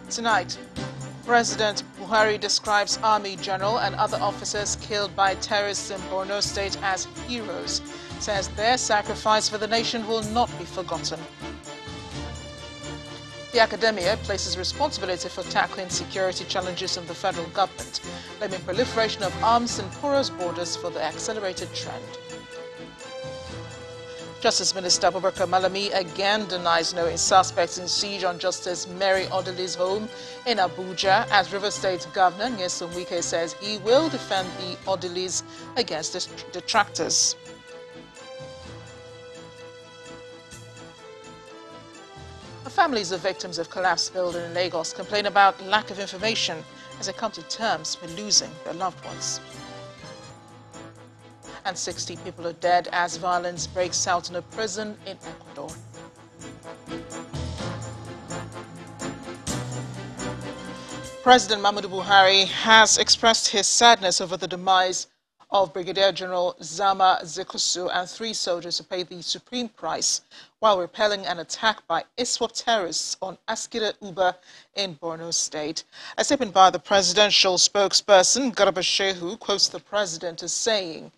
Tonight, President Buhari describes Army General and other officers killed by terrorists in Borno State as heroes, says their sacrifice for the nation will not be forgotten. The academia places responsibility for tackling security challenges on the federal government, blaming proliferation of arms and porous borders for the accelerated trend. Justice Minister Abubakar Malami again denies knowing suspects in siege on Justice Mary Odili's home in Abuja, as River State Governor Nyesom Wike says he will defend the Odilis against detractors. The families of victims of collapsed building in Lagos complain about lack of information as they come to terms with losing their loved ones. And 60 people are dead as violence breaks out in a prison in Ecuador. President Muhammadu Buhari has expressed his sadness over the demise of Brigadier General Zama Zekusu and 3 soldiers who paid the supreme price while repelling an attack by ISWAP terrorists on Askira Uba in Borno State. A statement by the presidential spokesperson, Garba Shehu, quotes the president as saying,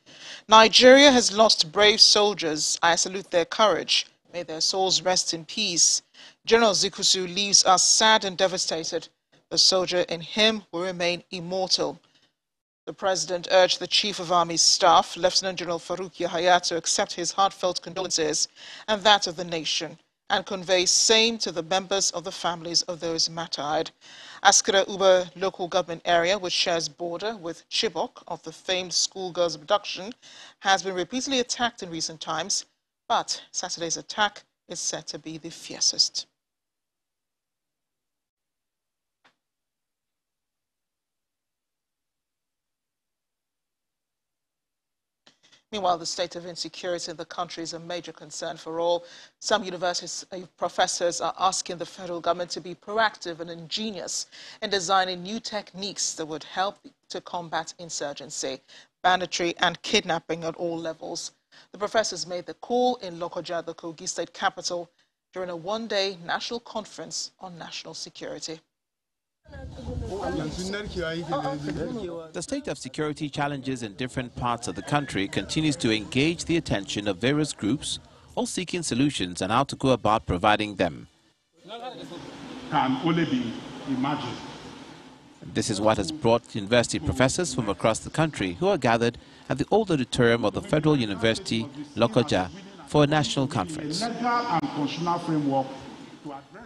"Nigeria has lost brave soldiers. I salute their courage. May their souls rest in peace. General Zekusu leaves us sad and devastated. The soldier in him will remain immortal." The president urged the Chief of Army Staff, Lieutenant General Farouk Yahaya, to accept his heartfelt condolences and that of the nation, and convey same to the members of the families of those martyred. Askira Uba local government area, which shares border with Chibok of the famed schoolgirls abduction, has been repeatedly attacked in recent times, but Saturday's attack is said to be the fiercest. Meanwhile, the state of insecurity in the country is a major concern for all. Some university professors are asking the federal government to be proactive and ingenious in designing new techniques that would help to combat insurgency, banditry and kidnapping at all levels. The professors made the call in Lokoja, the Kogi state capital, during a one-day national conference on national security. The state of security challenges in different parts of the country continues to engage the attention of various groups, all seeking solutions and how to go about providing them. Can only be imagined. This is what has brought university professors from across the country who are gathered at the old auditorium of the Federal University, Lokoja, for a national conference.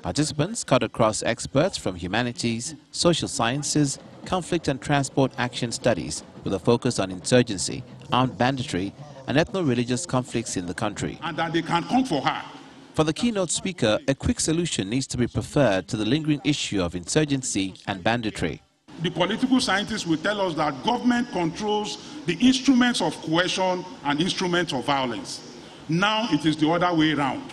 Participants cut across experts from humanities, social sciences, conflict and transport action studies with a focus on insurgency, armed banditry and ethno-religious conflicts in the country. And that they can come for her. For the keynote speaker, a quick solution needs to be preferred to the lingering issue of insurgency and banditry. The political scientists will tell us that government controls the instruments of coercion and instruments of violence. Now it is the other way around.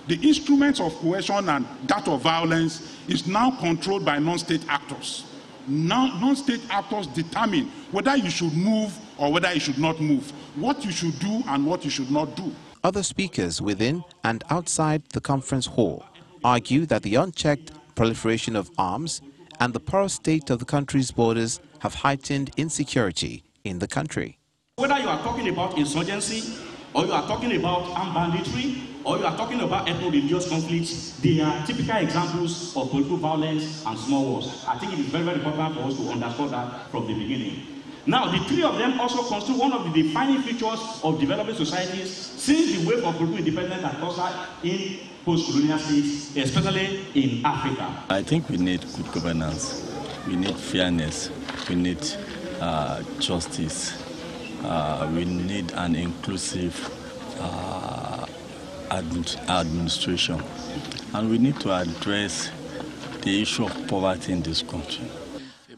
The instruments of coercion and that of violence is now controlled by non-state actors. Now, non-state actors determine whether you should move or whether you should not move, what you should do and what you should not do. Other speakers within and outside the conference hall argue that the unchecked proliferation of arms and the porous state of the country's borders have heightened insecurity in the country. Whether you are talking about insurgency, or you are talking about armed banditry, or you are talking about ethno-religious conflicts, they are typical examples of political violence and small wars. I think it is very, very important for us to understand that from the beginning. Now, the 3 of them also constitute one of the defining features of developing societies since the wave of political independence that occurred in post-colonial states, especially in Africa. I think we need good governance, we need fairness, we need justice, we need an inclusive administration, and we need to address the issue of poverty in this country.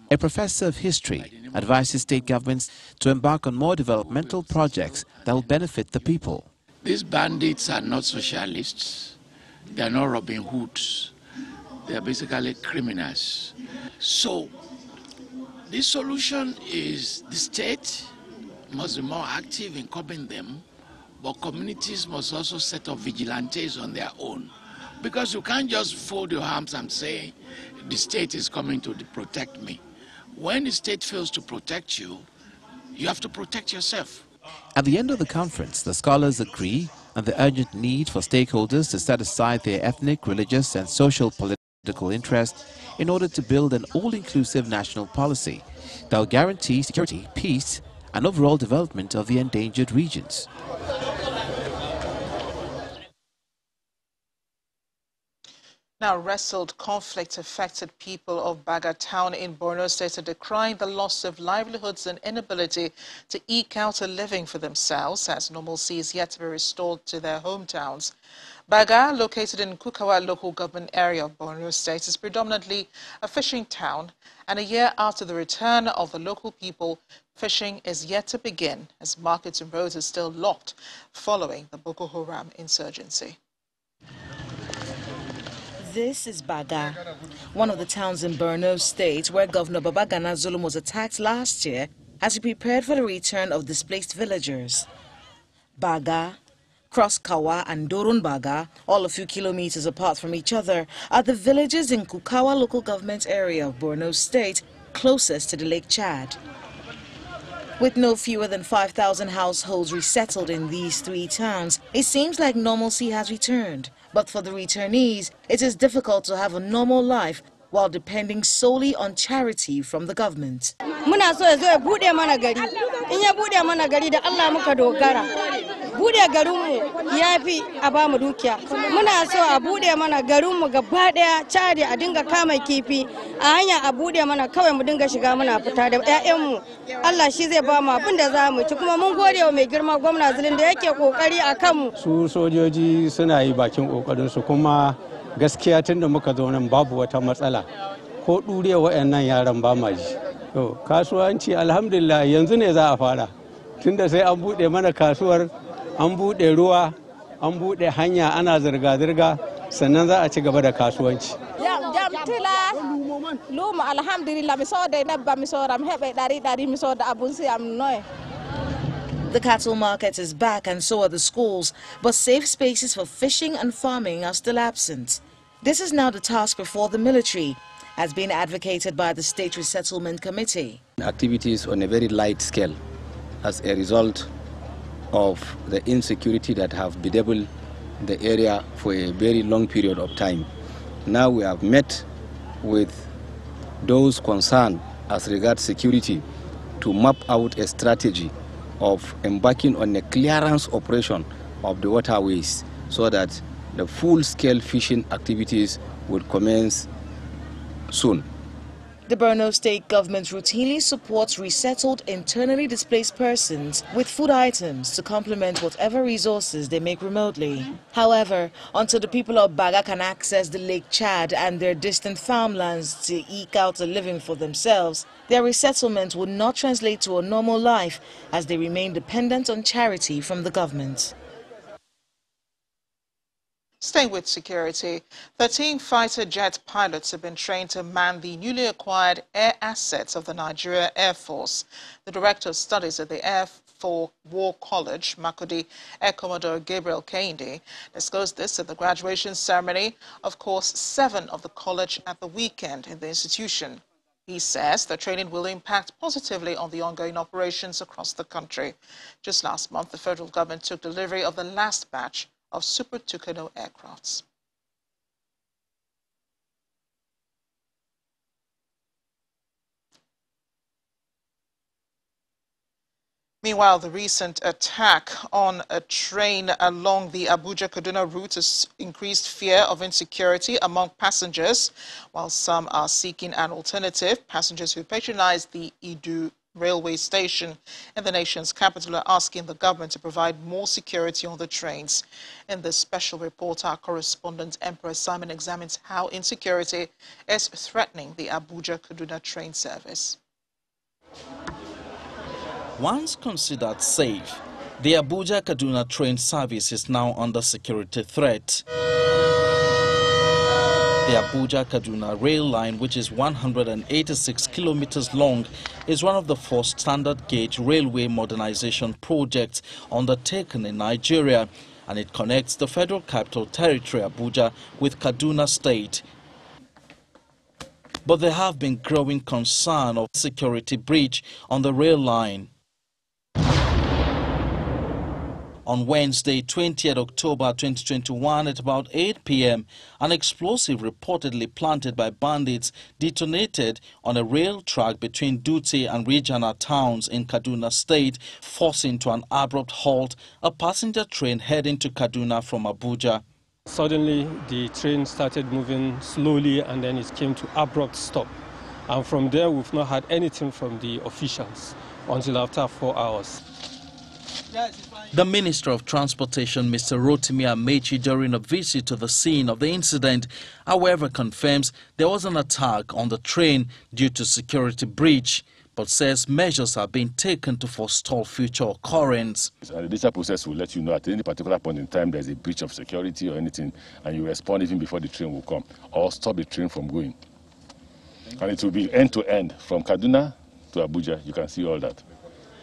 A professor of history advises state governments to embark on more developmental projects that will benefit the people. These bandits are not socialists. They are not Robin Hoods. They are basically criminals. So the solution is the state must be more active in curbing them, but communities must also set up vigilantes on their own, Because you can't just fold your arms and say, the state is coming to protect me. When the state fails to protect you, you have to protect yourself. At the end of the conference, the scholars agree on the urgent need for stakeholders to set aside their ethnic, religious and social political interests in order to build an all-inclusive national policy that will guarantee security, peace and overall development of the endangered regions. Now, wrestled conflict-affected people of Baga town in Borno State are decrying the loss of livelihoods and inability to eke out a living for themselves as normalcy is yet to be restored to their hometowns. Baga, located in Kukawa local government area of Borno State, is predominantly a fishing town, and a year after the return of the local people, fishing is yet to begin as markets and roads are still locked following the Boko Haram insurgency. This is Baga, one of the towns in Borno State where Governor Babagana Zulum was attacked last year as he prepared for the return of displaced villagers. Baga, Cross Kawa and Dorun Baga, all a few kilometers apart from each other, are the villages in Kukawa local government area of Borno State closest to the Lake Chad. With no fewer than 5,000 households resettled in these three towns, it seems like normalcy has returned. But for the returnees, it is difficult to have a normal life while depending solely on charity from the government. Muna so yazo ya bude mana gari. In ya bude mana gari da Allah muka dogara. Bude garinmu yafi a ba mu dukiya. Muna so a bude mana garinmu gaba daya cari a dinga kama kifi. A hanya a bude mana kawai mu dinga shiga muna fita da ƴaƴanmu. Allah shi zai ba mu abin da za mu ci kuma mun gode wa mai girma gwamna Zulum da yake kokari a kanmu. Su sojoji suna yi bakin kokarin su kuma gaskiya tunda muka zo nan babu wata matsala. Ko dure wayannan yaran ba ma ji. To kasuwanci alhamdulillah yanzu ne za a fara. Tunda sai an bude mana kasuwar, an bude ruwa, an bude hanya ana zirga-zirga sannan za a ci gaba da kasuwanci. The cattle market is back and so are the schools, but safe spaces for fishing and farming are still absent. This is now the task before the military, has been advocated by the State Resettlement Committee. Activities on a very light scale as a result of the insecurity that have bedeviled the area for a very long period of time. Now we have met with those concerned as regards security to map out a strategy of embarking on a clearance operation of the waterways so that the full-scale fishing activities would commence soon. The Borno State government routinely supports resettled internally displaced persons with food items to complement whatever resources they make remotely. However, until the people of Baga can access the Lake Chad and their distant farmlands to eke out a living for themselves, their resettlement would not translate to a normal life as they remain dependent on charity from the government. Staying with security, 13 fighter jet pilots have been trained to man the newly acquired air assets of the Nigeria Air Force. The Director of Studies at the Air Force War College, Makurdi Air Commodore Gabriel Kehinde, disclosed this at the graduation ceremony of Course 7 of the college at the weekend in the institution. He says the training will impact positively on the ongoing operations across the country. Just last month, the federal government took delivery of the last batch of Super Tucano aircrafts. Meanwhile, the recent attack on a train along the Abuja-Kaduna route has increased fear of insecurity among passengers, while some are seeking an alternative. Passengers who patronize the Idu railway station in the nation's capital are asking the government to provide more security on the trains. In this special report, our correspondent Emperor Simon examines how insecurity is threatening the Abuja-Kaduna train service. Once considered safe, the Abuja-Kaduna train service is now under security threat. The Abuja-Kaduna rail line, which is 186 kilometers long, is one of the first standard gauge railway modernization projects undertaken in Nigeria and it connects the Federal Capital Territory, Abuja, with Kaduna State. But there have been growing concern of security breach on the rail line. On Wednesday, 20th October 2021 at about 8 p.m., an explosive reportedly planted by bandits detonated on a rail track between Dutse and Rijana towns in Kaduna State, forcing to an abrupt halt a passenger train heading to Kaduna from Abuja. Suddenly, the train started moving slowly and then it came to abrupt stop. And from there, we've not had anything from the officials until after 4 hours. The Minister of Transportation, Mr. Rotimi Amechi, during a visit to the scene of the incident, however, confirms there was an attack on the train due to security breach, but says measures are being taken to forestall future occurrence. The data process will let you know at any particular point in time there's a breach of security or anything, and you respond even before the train will come, or stop the train from going. And it will be end-to-end, from Kaduna to Abuja. You can see all that.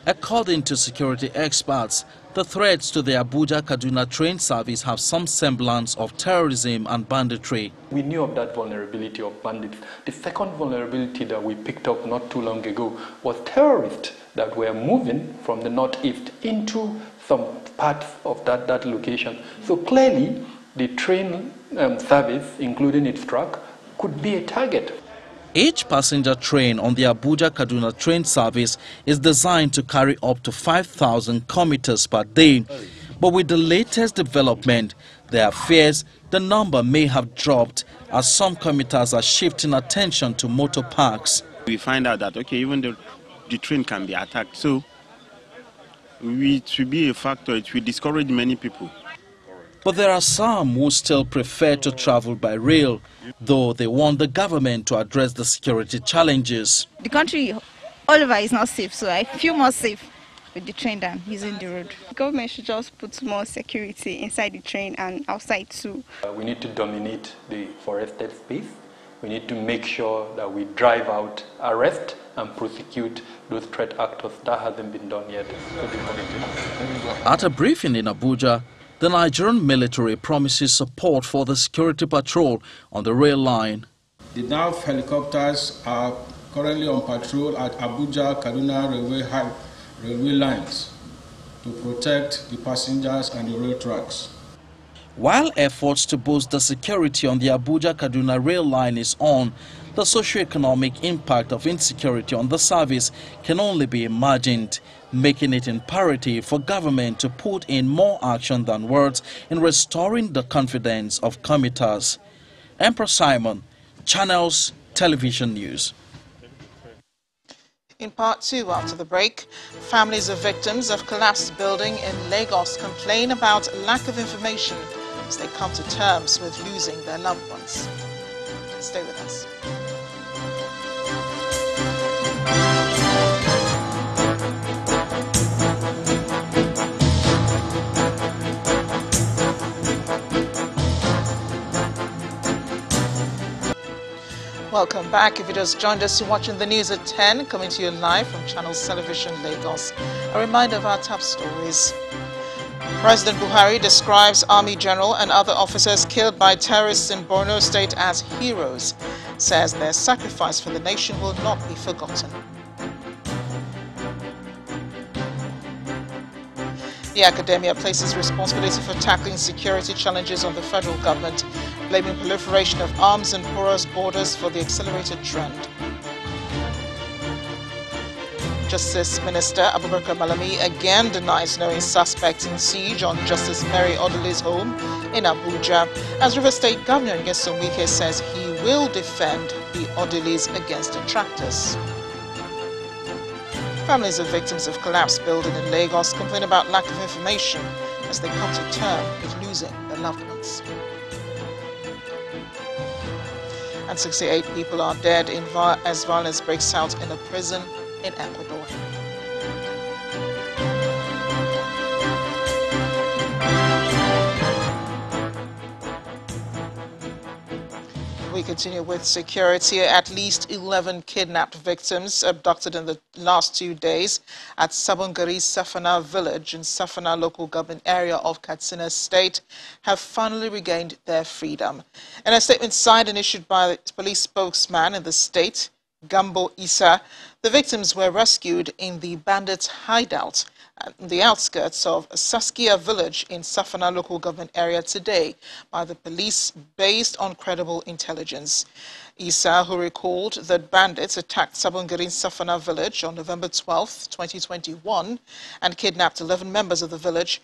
According to security experts, the threats to the Abuja-Kaduna train service have some semblance of terrorism and banditry. We knew of that vulnerability of bandits. The second vulnerability that we picked up not too long ago was terrorists that were moving from the northeast into some parts of that location. So clearly, the train service, including its track, could be a target. Each passenger train on the Abuja-Kaduna train service is designed to carry up to 5,000 commuters per day. But with the latest development, there are fears the number may have dropped as some commuters are shifting attention to motor parks. We find out that, okay, even the train can be attacked. So it will be a factor. It will discourage many people. But there are some who still prefer to travel by rail, though they want the government to address the security challenges. The country all over is not safe, so I feel more safe with the train than using the road. The government should just put more security inside the train and outside too. We need to dominate the forested space. We need to make sure that we drive out, arrest and prosecute those threat actors. That hasn't been done yet. At a briefing in Abuja, the Nigerian military promises support for the security patrol on the rail line. The NAV helicopters are currently on patrol at Abuja-Kaduna railway lines to protect the passengers and the rail tracks. While efforts to boost the security on the Abuja-Kaduna rail line is on, the socio-economic impact of insecurity on the service can only be imagined, making it imperative for government to put in more action than words in restoring the confidence of commuters. Emperor Simon, Channels Television News. In part two, after the break, families of victims of collapsed building in Lagos complain about lack of information as they come to terms with losing their loved ones. Stay with us. Welcome back. If you just joined us, you're watching the news at 10, coming to you live from Channels Television Lagos. A reminder of our top stories. President Buhari describes Army General and other officers killed by terrorists in Borno State as heroes, says their sacrifice for the nation will not be forgotten. The academia places responsibility for tackling security challenges on the federal government, blaming proliferation of arms and porous borders for the accelerated trend. Justice Minister Abubakar Malami again denies knowing suspects in siege on Justice Mary Odele's home in Abuja, as River State Governor Nyesom Wike says he will defend the Odeles against detractors. Families of victims of collapsed building in Lagos complain about lack of information as they come to terms with losing their loved ones. And 68 people are dead as violence breaks out in a prison in Ecuador. We continue with security. At least 11 kidnapped victims abducted in the last 2 days at Sabongari Safana village in Safana local government area of Katsina State have finally regained their freedom. In a statement signed and issued by the police spokesman in the state, Gambo Isa, the victims were rescued in the bandits' hideout on the outskirts of Saskia village in Safana local government area today by the police based on credible intelligence. Isa, who recalled that bandits attacked Sabongarin Safana village on November 12, 2021 and kidnapped 11 members of the village,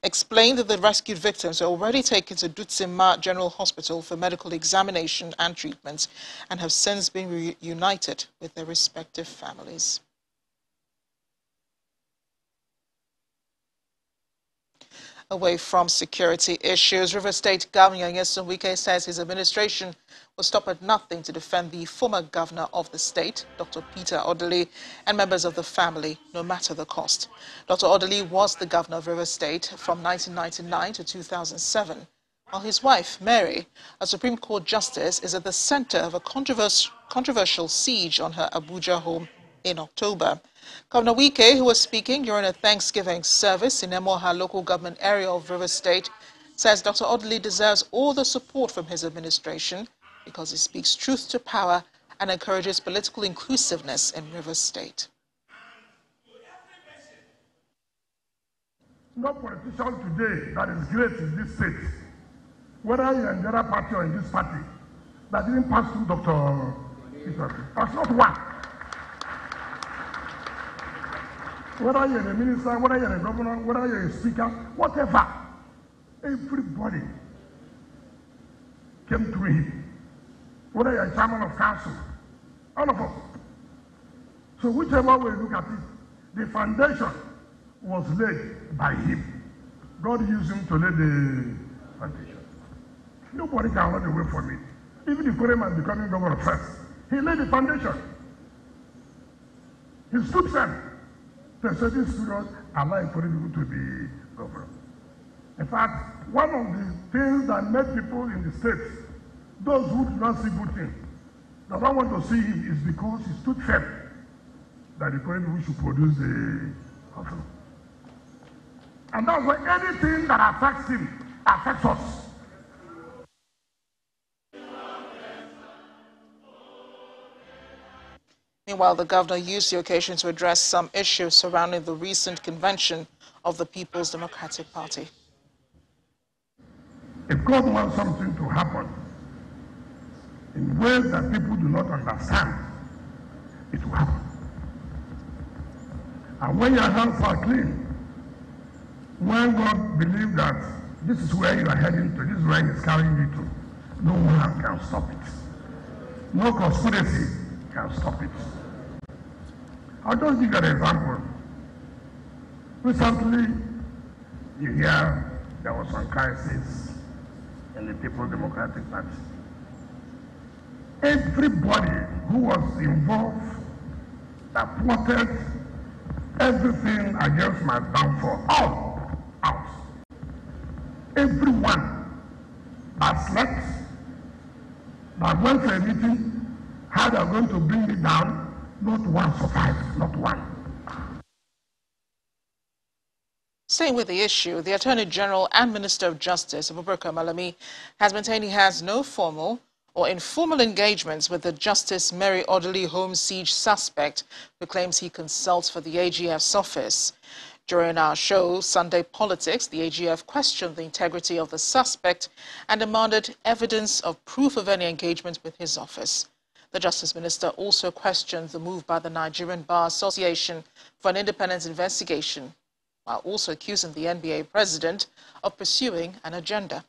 explained that the rescued victims were already taken to Dutsima General Hospital for medical examination and treatment and have since been reunited with their respective families. Away from security issues, River State Governor Nyesom Wike says his administration will stop at nothing to defend the former governor of the state, Dr. Peter Odili, and members of the family, no matter the cost. Dr. Odili was the governor of River State from 1999 to 2007, while his wife, Mary, a Supreme Court justice, is at the center of a controversial siege on her Abuja home in October. Governor Wike, who was speaking during a Thanksgiving service in Emoha local government area of River State, says Dr. Odili deserves all the support from his administration because he speaks truth to power and encourages political inclusiveness in River State. No politician today that is great in this state, whether you're in the other party or in this party, that didn't pass through Dr. Peter. That's not one. Whether you're a minister, whether you're a governor, whether you're a speaker, whatever, everybody came through him. Whether you're a chairman of council, all of us. So whichever way you look at it, the foundation was laid by him. God used him to lay the foundation. Nobody can run away from it. Even if Koreman becoming governor first, he laid the foundation. He stood firm. The certain students allow for people to be governor. In fact, one of the things that made people in the states, those who do not see good things, that don't want to see him is because he stood firm that the current people should produce the governor. And that's why anything that affects him affects us. Meanwhile, the governor used the occasion to address some issues surrounding the recent convention of the People's Democratic Party. If God wants something to happen in ways that people do not understand, it will happen. And when your hands are clean, when God believes that this is where you are heading to, this is where He is carrying you to, no one can stop it. No conspiracy can stop it. I'll just give you an example. Recently, you hear there was some crisis in the People's Democratic Party. Everybody who was involved that plotted everything against my downfall, all out. Everyone that slept, that went to a meeting, how they are going to bring me down, not one survived, not one. Staying with the issue, the Attorney General and Minister of Justice, Abubakar Malami, has maintained he has no formal or informal engagements with the Justice Mary Odili home siege suspect who claims he consults for the AGF's office. During our show, Sunday Politics, the AGF questioned the integrity of the suspect and demanded evidence of proof of any engagement with his office. The Justice Minister also questioned the move by the Nigerian Bar Association for an independent investigation, while also accusing the NBA president of pursuing an agenda.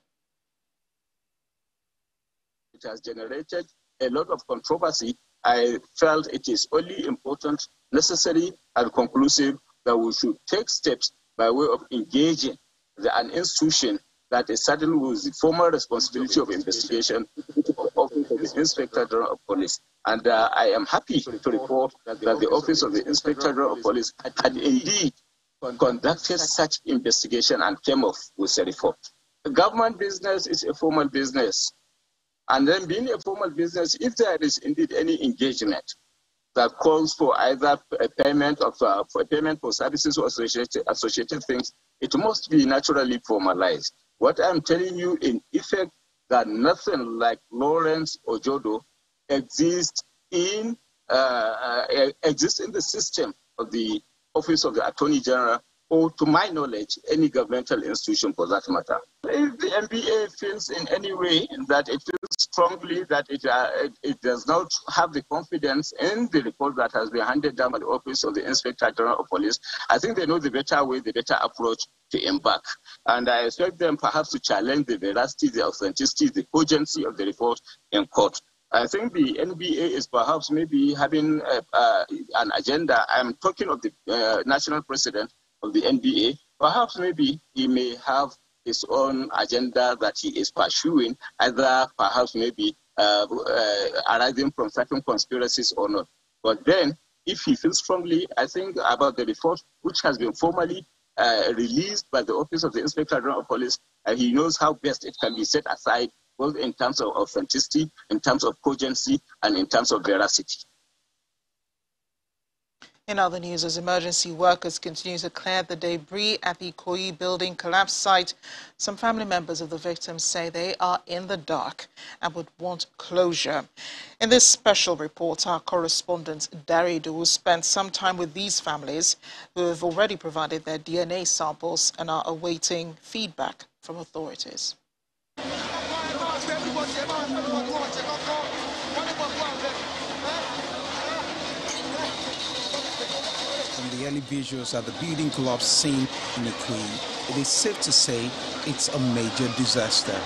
It has generated a lot of controversy. I felt it is only important, necessary, and conclusive that we should take steps by way of engaging an institution that is saddled with the formal responsibility of investigation of the Inspector General of Police. And I am happy to report that the Office of the Inspector General of Police had indeed conducted such investigation and came off with a report. Government business is a formal business. And then being a formal business, if there is indeed any engagement that calls for either a payment for services or associated things, it must be naturally formalized. What I'm telling you, in effect, that nothing like Lawrence or Jodo exists in the system of the Office of the Attorney General, or to my knowledge, any governmental institution for that matter. If the NBA feels in any way that it feels strongly that it does not have the confidence in the report that has been handed down by the Office of the Inspector General of Police, I think they know the better way, the better approach to embark. And I expect them perhaps to challenge the veracity, the authenticity, the cogency of the report in court. I think the NBA is perhaps maybe having an agenda. I'm talking of the national president of the NBA. Perhaps maybe he may have his own agenda that he is pursuing, either perhaps maybe arising from certain conspiracies or not. But then, if he feels strongly, I think, about the report, which has been formally released by the Office of the Inspector General of Police, he knows how best it can be set aside, both in terms of authenticity, in terms of cogency, and in terms of veracity. In other news, as emergency workers continue to clear the debris at the Ikoyi building collapse site, some family members of the victims say they are in the dark and would want closure. In this special report, our correspondent Dari Idowu spent some time with these families who have already provided their DNA samples and are awaiting feedback from authorities. From the early visuals at the building collapse scene in Ikoyi, it is safe to say it's a major disaster.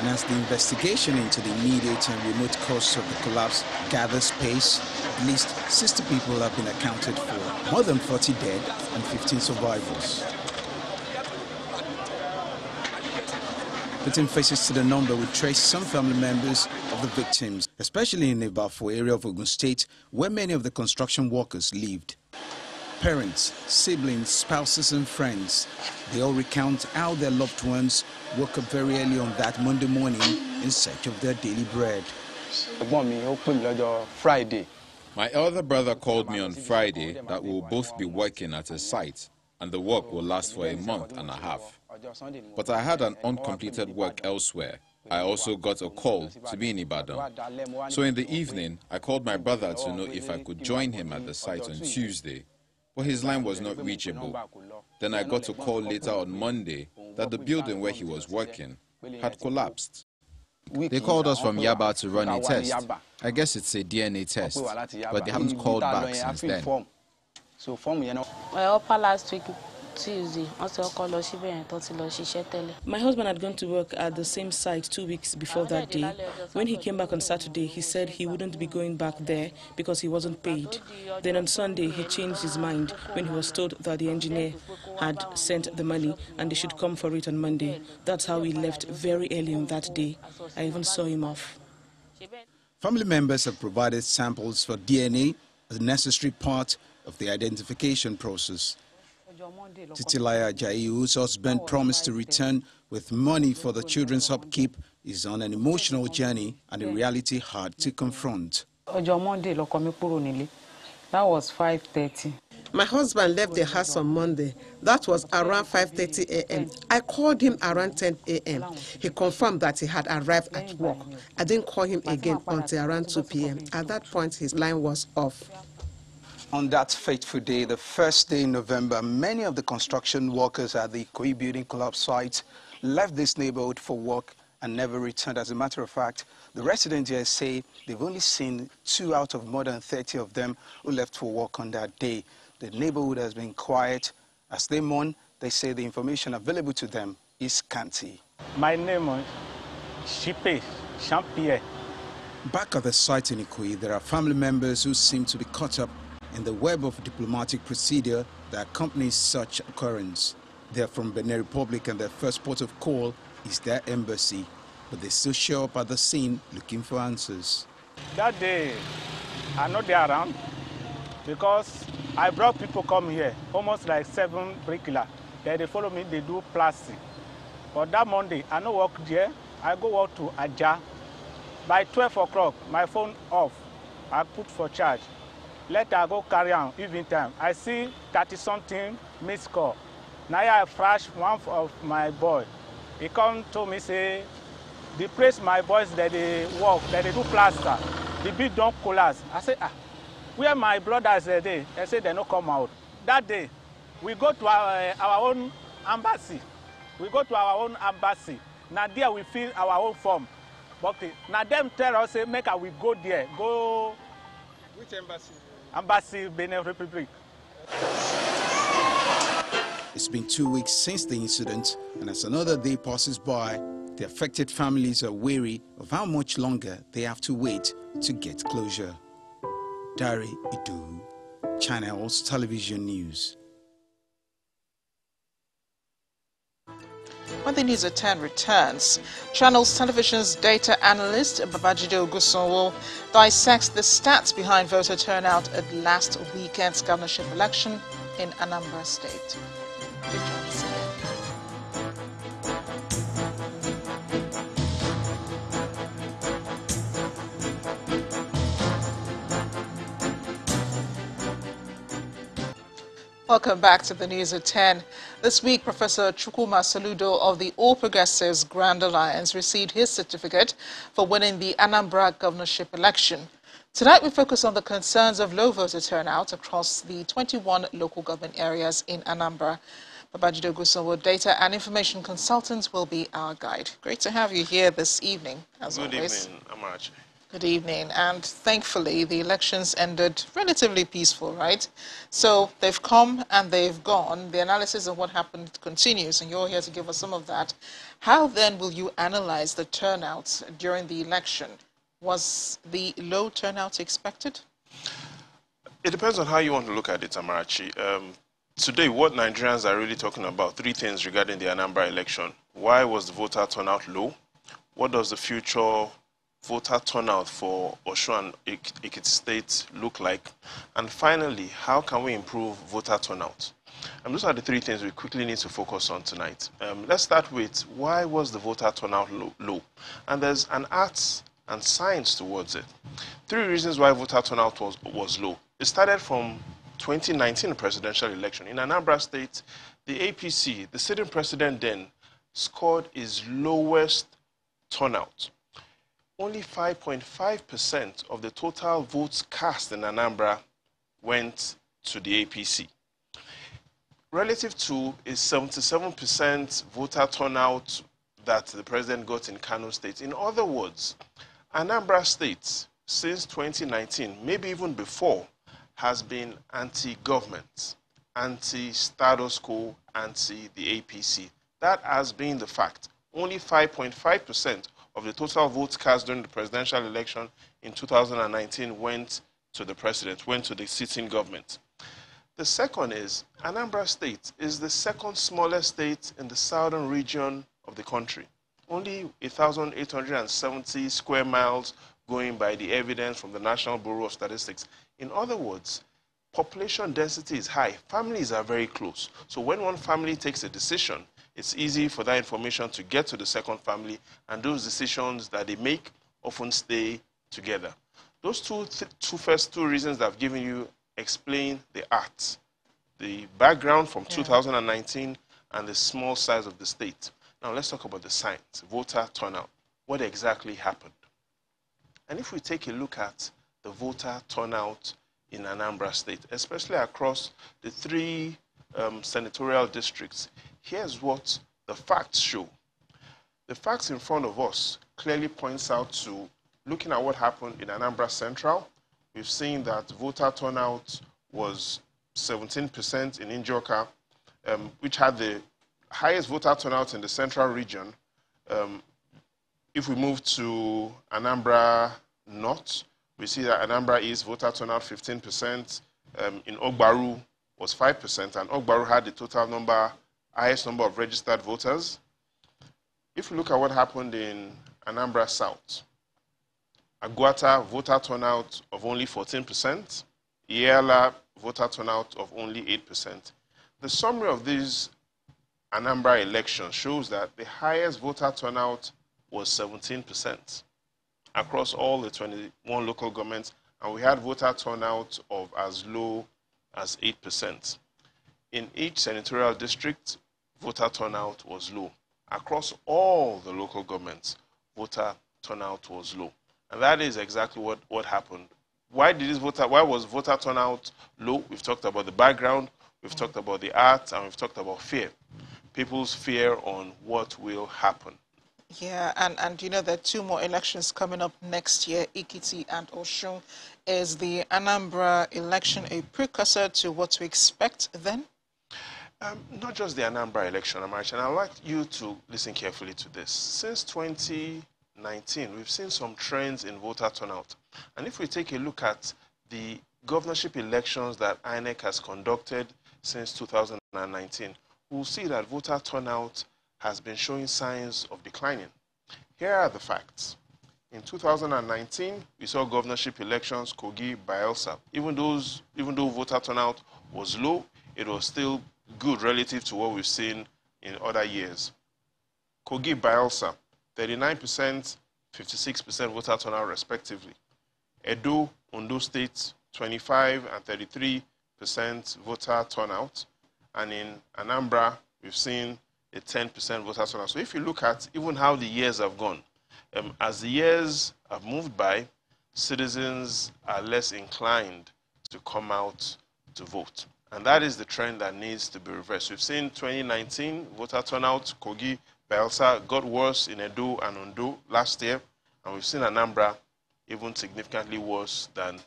And as the investigation into the immediate and remote cause of the collapse gathers pace, at least 60 people have been accounted for, more than 40 dead and 15 survivors. Putting faces to the number, we trace some family members of the victims, especially in the Ibafo area of Ogun State, where many of the construction workers lived. Parents, siblings, spouses and friends, they all recount how their loved ones woke up very early on that Monday morning in search of their daily bread. Friday. My elder brother called me on Friday that we'll both be working at a site and the work will last for a month and a half. But I had an uncompleted work elsewhere. I also got a call to be in Ibadan. So in the evening, I called my brother to know if I could join him at the site on Tuesday, but his line was not reachable. Then I got a call later on Monday that the building where he was working had collapsed. They called us from Yaba to run a test. I guess it's a DNA test, but they haven't called back since then. Last week, Tuesday, my husband had gone to work at the same site 2 weeks before that day. When he came back on Saturday, he said he wouldn't be going back there because he wasn't paid. Then on Sunday, he changed his mind when he was told that the engineer had sent the money and they should come for it on Monday. That's how he left very early on that day. I even saw him off. Family members have provided samples for DNA, a necessary part of the identification process. Titilaya Ajayi, whose husband promised to return with money for the children's upkeep, is on an emotional journey and in reality hard to confront. That was 5:30. My husband left the house on Monday. That was around 5:30 a.m. I called him around 10 a.m. He confirmed that he had arrived at work. I didn't call him again until around 2 p.m. At that point, his line was off. On that fateful day, the first day in November, many of the construction workers at the Ikoyi building collapse site left this neighborhood for work and never returned. As a matter of fact, the residents here say they've only seen 2 out of more than 30 of them who left for work on that day. The neighborhood has been quiet. As they mourn, they say the information available to them is scanty. My name is Shipe Champierre. Back at the site in Ikoyi, there are family members who seem to be caught up in the web of diplomatic procedure that accompanies such occurrence. They are from Benin Republic and their first port of call is their embassy, but they still show up at the scene looking for answers. That day, I'm not there around. because I brought people come here, almost like 7 bricklayer. Then they follow me, they do plastic. But that Monday, I no work there. I go out to Aja. By 12 o'clock, my phone off. I put for charge. Later, I go carry on evening time. I see 30-something missed call. Now I flash one of my boy. He come to me say, the place my boys that they work, that they do plaster, the big don't collapse. I say, where my brothers are there? They say they no come out. That day, we go to our own embassy. We go to our own embassy. Now there we fill our own form. But now them tell us, say, make we go there. Go. Which embassy? Embassy, Benin Republic. It's been 2 weeks since the incident, and as another day passes by, the affected families are wary of how much longer they have to wait to get closure. Dari Idu, Channels Television News. When the News at 10 returns, Channels Television's data analyst Babajide Ogusonwo dissects the stats behind voter turnout at last weekend's governorship election in Anambra State. Welcome back to the News at 10. This week, Professor Chukwuma Saludo of the All Progressives Grand Alliance received his certificate for winning the Anambra governorship election. Tonight, we focus on the concerns of low voter turnout across the 21 local government areas in Anambra. Babajide Ogusonwo, data and information consultants, will be our guide. Great to have you here this evening, as always. Good evening, Amarachi. Good evening, and thankfully the elections ended relatively peaceful, right? So they've come and they've gone. The analysis of what happened continues, and you're here to give us some of that. How then will you analyze the turnout during the election? Was the low turnout expected? It depends on how you want to look at it, Amarachi. Today, what Nigerians are really talking about, 3 things regarding the Anambra election. Why was the voter turnout low? What does the future voter turnout for Osun and Ekiti State look like? And finally, how can we improve voter turnout? And those are the 3 things we quickly need to focus on tonight. Let's start with why was the voter turnout low? And there's an art and science towards it. 3 reasons why voter turnout was low. It started from 2019 presidential election. In Anambra State, the APC, the sitting president then, scored its lowest turnout. Only 5.5% of the total votes cast in Anambra went to the APC, relative to a 77% voter turnout that the president got in Kano State. In other words, Anambra State, since 2019, maybe even before, has been anti-government, anti-status quo, anti-the APC. That has been the fact. Only 5.5% of the total votes cast during the presidential election in 2019 went to the president, went to the sitting government. The second is, Anambra State is the second smallest state in the southern region of the country. Only 1,870 square miles going by the evidence from the National Bureau of Statistics. In other words, population density is high. Families are very close. So when one family takes a decision, it's easy for that information to get to the second family, and those decisions that they make often stay together. Those first two reasons that I've given you explain the art, the background from 2019, and the small size of the state. Now let's talk about the science, voter turnout. What exactly happened? And if we take a look at the voter turnout in Anambra State, especially across the 3 senatorial districts, here's what the facts show. The facts in front of us clearly points out to, looking at what happened in Anambra Central, we've seen that voter turnout was 17% in Njoka, which had the highest voter turnout in the central region. If we move to Anambra North, we see that Anambra East voter turnout 15%, in Ogbaru was 5%, and Ogbaru had the highest number of registered voters. If we look at what happened in Anambra South, Aguata voter turnout of only 14%, Yala voter turnout of only 8%. The summary of these Anambra elections shows that the highest voter turnout was 17% across all the 21 local governments, and we had voter turnout of as low as 8%. In each senatorial district, voter turnout was low. Across all the local governments, voter turnout was low. And that is exactly what happened. Why was voter turnout low? We've talked about the background, we've talked about the arts, and we've talked about fear. People's fear on what will happen. Yeah, and you know there are 2 more elections coming up next year, Ikiti and Oshun. Is the Anambra election a precursor to what to expect then? Not just the Anambra election, Amarachi, and I'd like you to listen carefully to this. Since 2019, we've seen some trends in voter turnout. And if we take a look at the governorship elections that INEC has conducted since 2019, we'll see that voter turnout has been showing signs of declining. Here are the facts. In 2019, we saw governorship elections, Kogi, Bayelsa. Even though voter turnout was low, it was still good relative to what we've seen in other years. Kogi, Bayelsa, 39%, 56% voter turnout respectively. Edo, Ondo State, 25 and 33% voter turnout. And in Anambra, we've seen a 10% voter turnout. So if you look at even how the years have gone, as the years have moved by, citizens are less inclined to come out to vote. And that is the trend that needs to be reversed. We've seen 2019 voter turnout, Kogi, Bayelsa got worse in Edo and Ondo last year. And we've seen Anambra even significantly worse than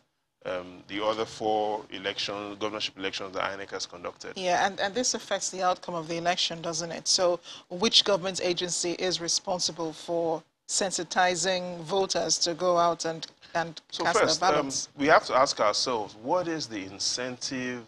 the other 4 elections, governorship elections that INEC has conducted. Yeah, and this affects the outcome of the election, doesn't it? So which government agency is responsible for sensitizing voters to go out and so cast first, their ballots? We have to ask ourselves, what is the incentive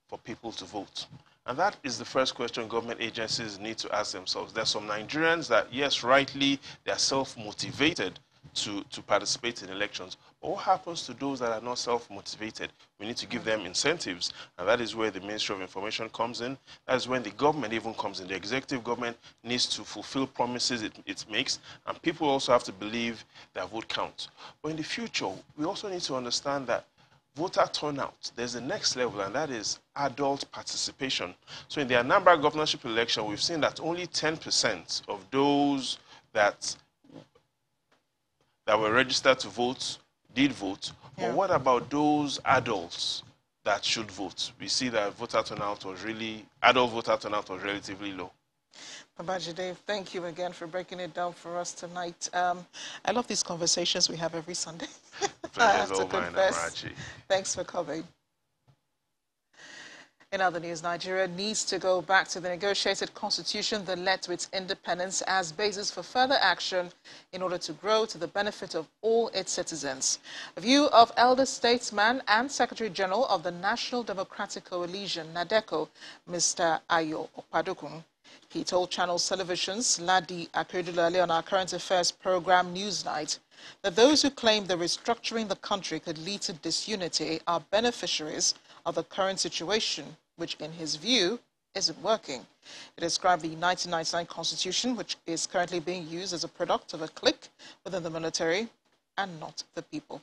for people to vote? And that is the first question government agencies need to ask themselves. There's some Nigerians that, yes, rightly, they're self-motivated to participate in elections. But what happens to those that are not self-motivated? We need to give them incentives, and that is where the Ministry of Information comes in. That is when the government even comes in. The executive government needs to fulfill promises it makes, and people also have to believe their vote counts. But in the future, we also need to understand that voter turnout, there's the next level, and that is adult participation. So in the Anambra governorship election, we've seen that only 10% of those that were registered to vote did vote. Yeah. But what about those adults that should vote? We see that adult voter turnout was relatively low. Babajide, thank you again for breaking it down for us tonight. I love these conversations we have every Sunday. Pleasure's all mine, Amarachi. Thanks for coming. In other news, Nigeria needs to go back to the negotiated constitution that led to its independence as basis for further action in order to grow to the benefit of all its citizens. A view of elder statesman and Secretary General of the National Democratic Coalition, NADECO, Mr. Ayo Okpadokun. He told Channel Television's Ladi Akeredolale on our current affairs program Newsnight that those who claim that restructuring the country could lead to disunity are beneficiaries of the current situation, which in his view isn't working. He described the 1999 constitution, which is currently being used as a product of a clique within the military and not the people.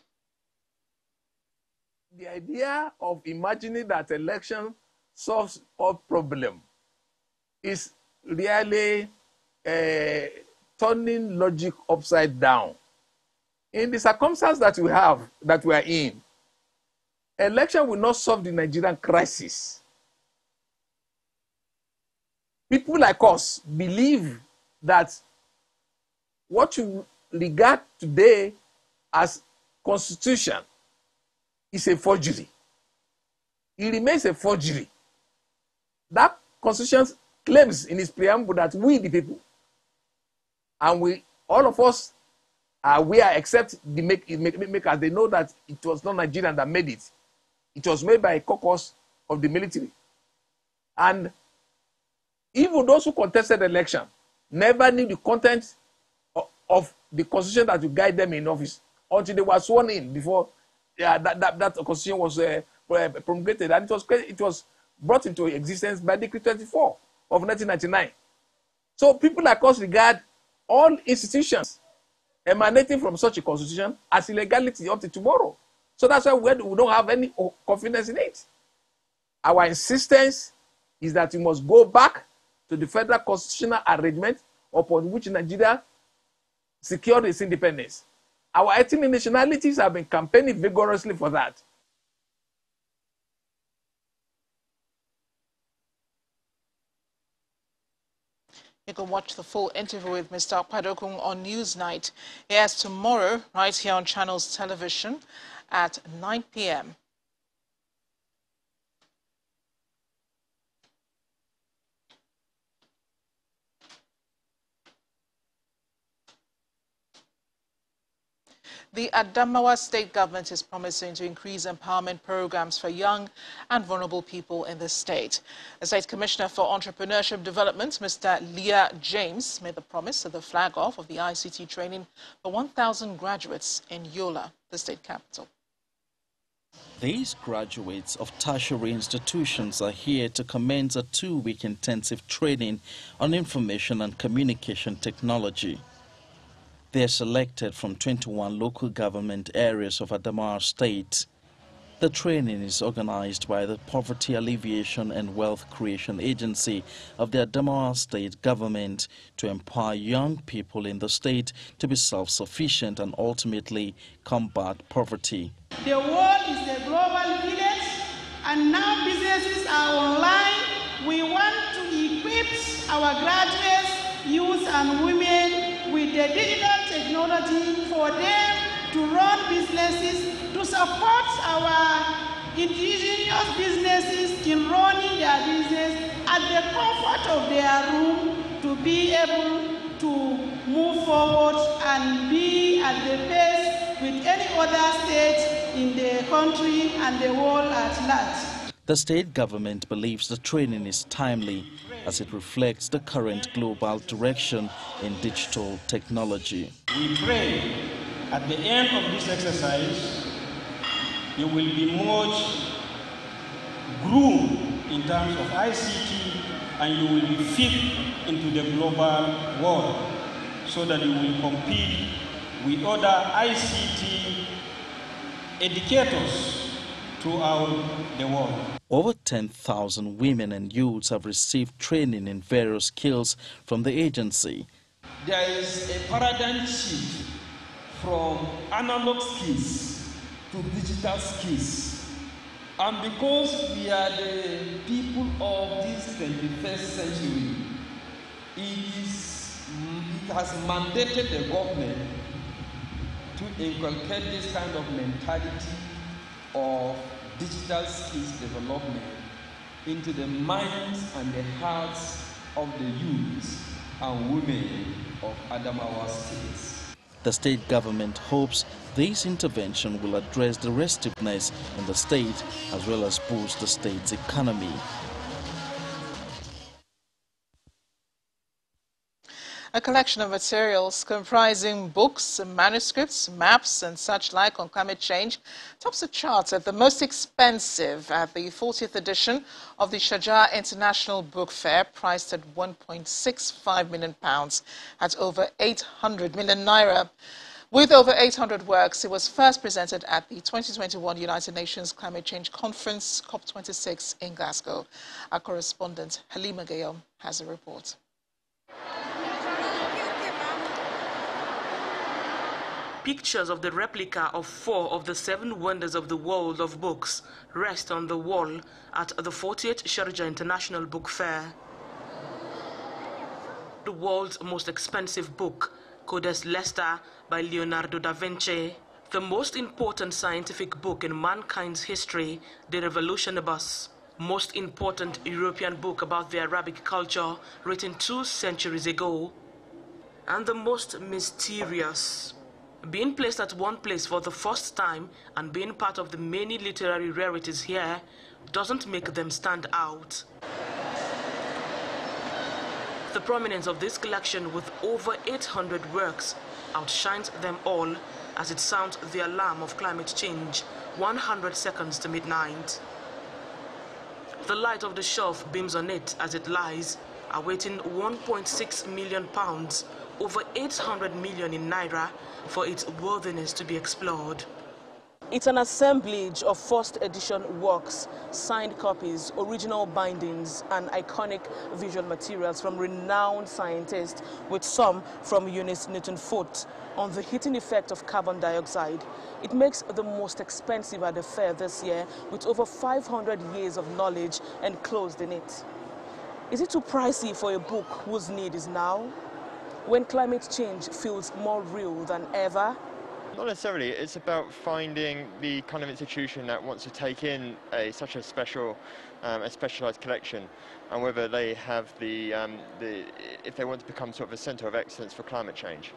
The idea of imagining that election solves all problems is really turning logic upside down. In the circumstance that we are in, election will not solve the Nigerian crisis. People like us believe that what you regard today as constitution is a forgery. It remains a forgery. That constitution claims in its preamble that we the people, and all of us are aware except the makers. They know that it was not Nigerian that made it. It was made by a caucus of the military. And even those who contested the election never knew the content of the constitution that would guide them in office until they were sworn in before that constitution promulgated, and it was brought into existence by Decree 24 of 1999. So people like us regard all institutions emanating from such a constitution as illegality up to tomorrow. So that's why we don't have any confidence in it. Our insistence is that we must go back to the federal constitutional arrangement upon which Nigeria secured its independence. Our ethnic nationalities have been campaigning vigorously for that. You can watch the full interview with Mr. Akpadokun on Newsnight. He airs tomorrow, right here on Channels Television at 9 p.m. The Adamawa State government is promising to increase empowerment programs for young and vulnerable people in the state. The State Commissioner for Entrepreneurship Development, Mr. Leah James, made the promise at the flag-off of the ICT training for 1,000 graduates in Yola, the state capital. These graduates of tertiary institutions are here to commence a 2-week intensive training on information and communication technology. They are selected from 21 local government areas of Adamawa State. The training is organized by the Poverty Alleviation and Wealth Creation Agency of the Adamawa State government to empower young people in the state to be self-sufficient and ultimately combat poverty. The world is a global village, and now businesses are online. We want to equip our graduates, youth and women with the digital technology for them to run businesses, to support our indigenous businesses in running their business at the comfort of their room, to be able to move forward and be at the pace with any other state in the country and the world at large. The state government believes the training is timely as it reflects the current global direction in digital technology. We pray at the end of this exercise, you will be much groomed in terms of ICT, and you will be fit into the global world so that you will compete with other ICT educators throughout the world. Over 10,000 women and youths have received training in various skills from the agency. There is a paradigm shift from analog skills to digital skills. And because we are the people of this 21st century, it has mandated the government to inculcate this kind of mentality of digital skills development into the minds and the hearts of the youths and women of Adamawa State. The state government hopes this intervention will address the restiveness in the state as well as boost the state's economy. A collection of materials comprising books, manuscripts, maps and such like on climate change tops the charts at the most expensive at the 40th edition of the Sharjah International Book Fair, priced at £1.65 million at over 800 million naira. With over 800 works, it was first presented at the 2021 United Nations Climate Change Conference, COP26 in Glasgow. Our correspondent Halima Gayom has a report. Pictures of the replica of 4 of the 7 wonders of the world of books rest on the wall at the 40th Sharjah International Book Fair. The world's most expensive book, Codes Leicester by Leonardo da Vinci, the most important scientific book in mankind's history, The Revolutionibus, most important European book about the Arabic culture, written 2 centuries ago, and the most mysterious. Being placed at one place for the first time and being part of the many literary rarities here doesn't make them stand out. The prominence of this collection with over 800 works outshines them all as it sounds the alarm of climate change 100 seconds to midnight. The light of the shelf beams on it as it lies, awaiting 1.6 million pounds, over 800 million in Naira, for its worthiness to be explored. It's an assemblage of first edition works, signed copies, original bindings, and iconic visual materials from renowned scientists, with some from Eunice Newton-Foote, on the heating effect of carbon dioxide. It makes the most expensive at the fair this year, with over 500 years of knowledge enclosed in it. Is it too pricey for a book whose need is now, when climate change feels more real than ever? Not necessarily. It's about finding the kind of institution that wants to take in such a specialised collection, and whether they have if they want to become sort of a centre of excellence for climate change.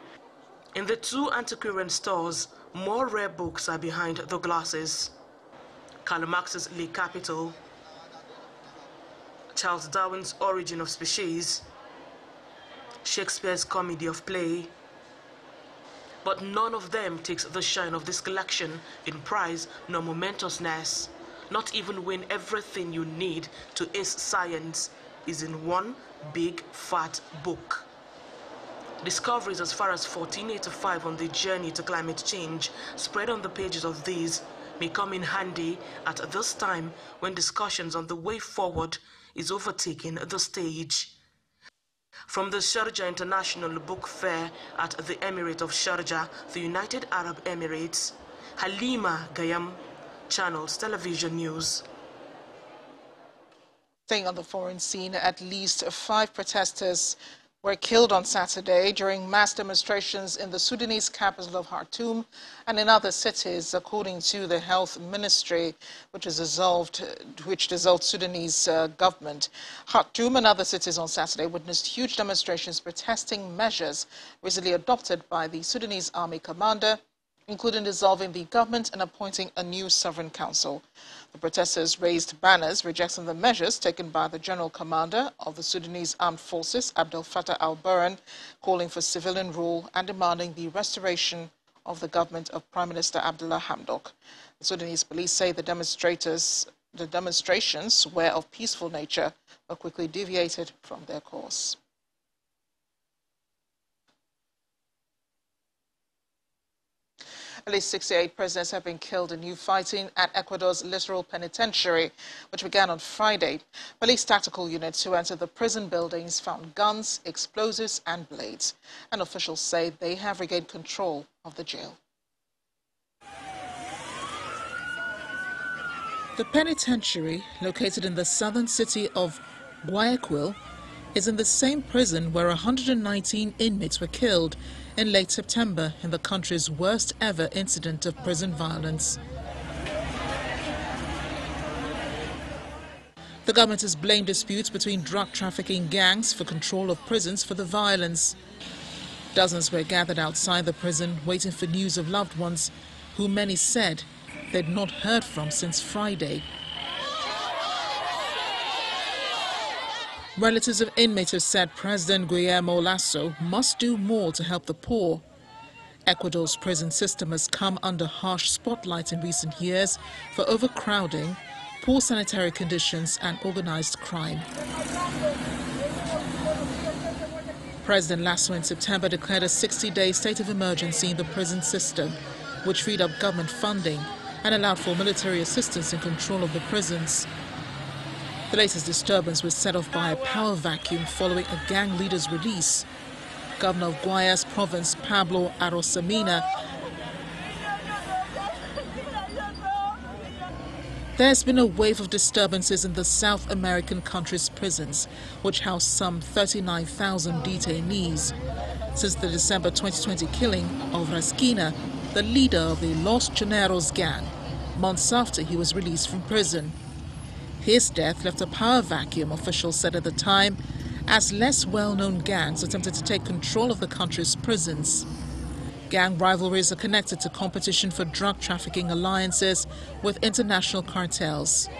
In the two antiquarian stores, more rare books are behind the glasses. Karl Marx's Le Capital, Charles Darwin's Origin of Species, Shakespeare's Comedy of Play. But none of them takes the shine of this collection in price nor momentousness, not even when everything you need to ace science is in one big fat book. Discoveries as far as 1485 on the journey to climate change spread on the pages of these may come in handy at this time when discussions on the way forward is overtaking the stage. From the Sharjah International Book Fair at the Emirate of Sharjah, the United Arab Emirates, Halima Gayam, Channels Television News. Staying on the foreign scene, at least 5 protesters were killed on Saturday during mass demonstrations in the Sudanese capital of Khartoum and in other cities, according to the health ministry, which dissolved Sudanese government. Khartoum and other cities on Saturday witnessed huge demonstrations protesting measures recently adopted by the Sudanese army commander, including dissolving the government and appointing a new sovereign council. The protesters raised banners rejecting the measures taken by the general commander of the Sudanese Armed Forces, Abdel Fattah al-Burhan, calling for civilian rule and demanding the restoration of the government of Prime Minister Abdullah Hamdok. The Sudanese police say the demonstrations were of peaceful nature but quickly deviated from their course. At least 68 prisoners have been killed in new fighting at Ecuador's Littoral Penitentiary, which began on Friday. Police tactical units who entered the prison buildings found guns, explosives and blades. And officials say they have regained control of the jail. The penitentiary, located in the southern city of Guayaquil, is in the same prison where 119 inmates were killed in late September in the country's worst ever incident of prison violence. The government has blamed disputes between drug trafficking gangs for control of prisons for the violence. Dozens were gathered outside the prison waiting for news of loved ones who many said they'd not heard from since Friday. Relatives of inmates have said President Guillermo Lasso must do more to help the poor. Ecuador's prison system has come under harsh spotlight in recent years for overcrowding, poor sanitary conditions and organized crime. President Lasso in September declared a 60-day state of emergency in the prison system, which freed up government funding and allowed for military assistance in control of the prisons. The latest disturbance was set off by a power vacuum following a gang leader's release. Governor of Guayas province, Pablo Arosamena, there's been a wave of disturbances in the South American country's prisons, which house some 39,000 detainees. Since the December 2020 killing of Rasquina, the leader of the Los Choneros gang, months after he was released from prison. His death left a power vacuum, officials said at the time, as less well-known gangs attempted to take control of the country's prisons. Gang rivalries are connected to competition for drug trafficking alliances with international cartels.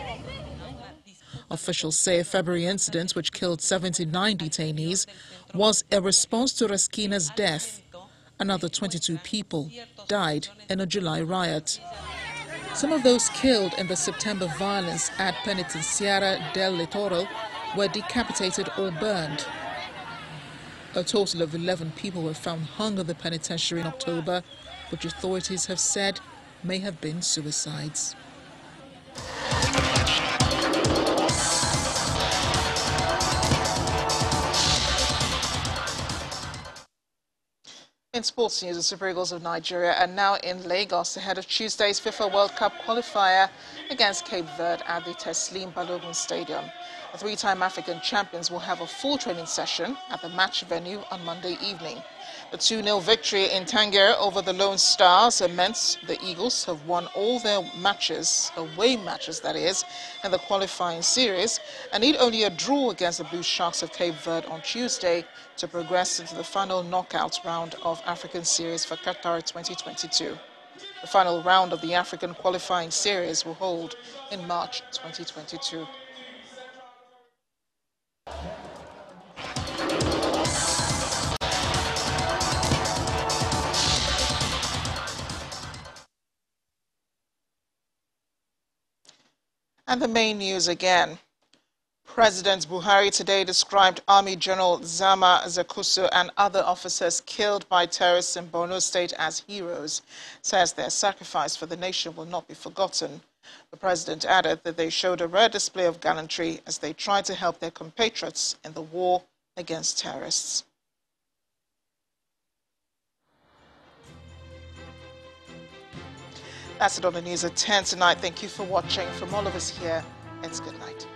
Officials say a February incident which killed 79 detainees was a response to Rasquina's death. Another 22 people died in a July riot. Some of those killed in the September violence at Penitenciaria del Littoral were decapitated or burned. A total of 11 people were found hung in the penitentiary in October, which authorities have said may have been suicides. In sports news, the Super Eagles of Nigeria are now in Lagos ahead of Tuesday's FIFA World Cup qualifier against Cape Verde at the Teslim Balogun Stadium. The three-time African champions will have a full training session at the match venue on Monday evening. The 2-0 victory in Tangier over the Lone Stars meant the Eagles have won all their matches, away matches that is, in the qualifying series, and need only a draw against the Blue Sharks of Cape Verde on Tuesday to progress into the final knockout round of African Series for Qatar 2022. The final round of the African qualifying series will hold in March 2022. And the main news again. President Buhari today described Army General Zama Zekusu and other officers killed by terrorists in Borno State as heroes, says their sacrifice for the nation will not be forgotten. The president added that they showed a rare display of gallantry as they tried to help their compatriots in the war against terrorists. That's it on the news at 10 tonight. Thank you for watching. From all of us here, it's good night.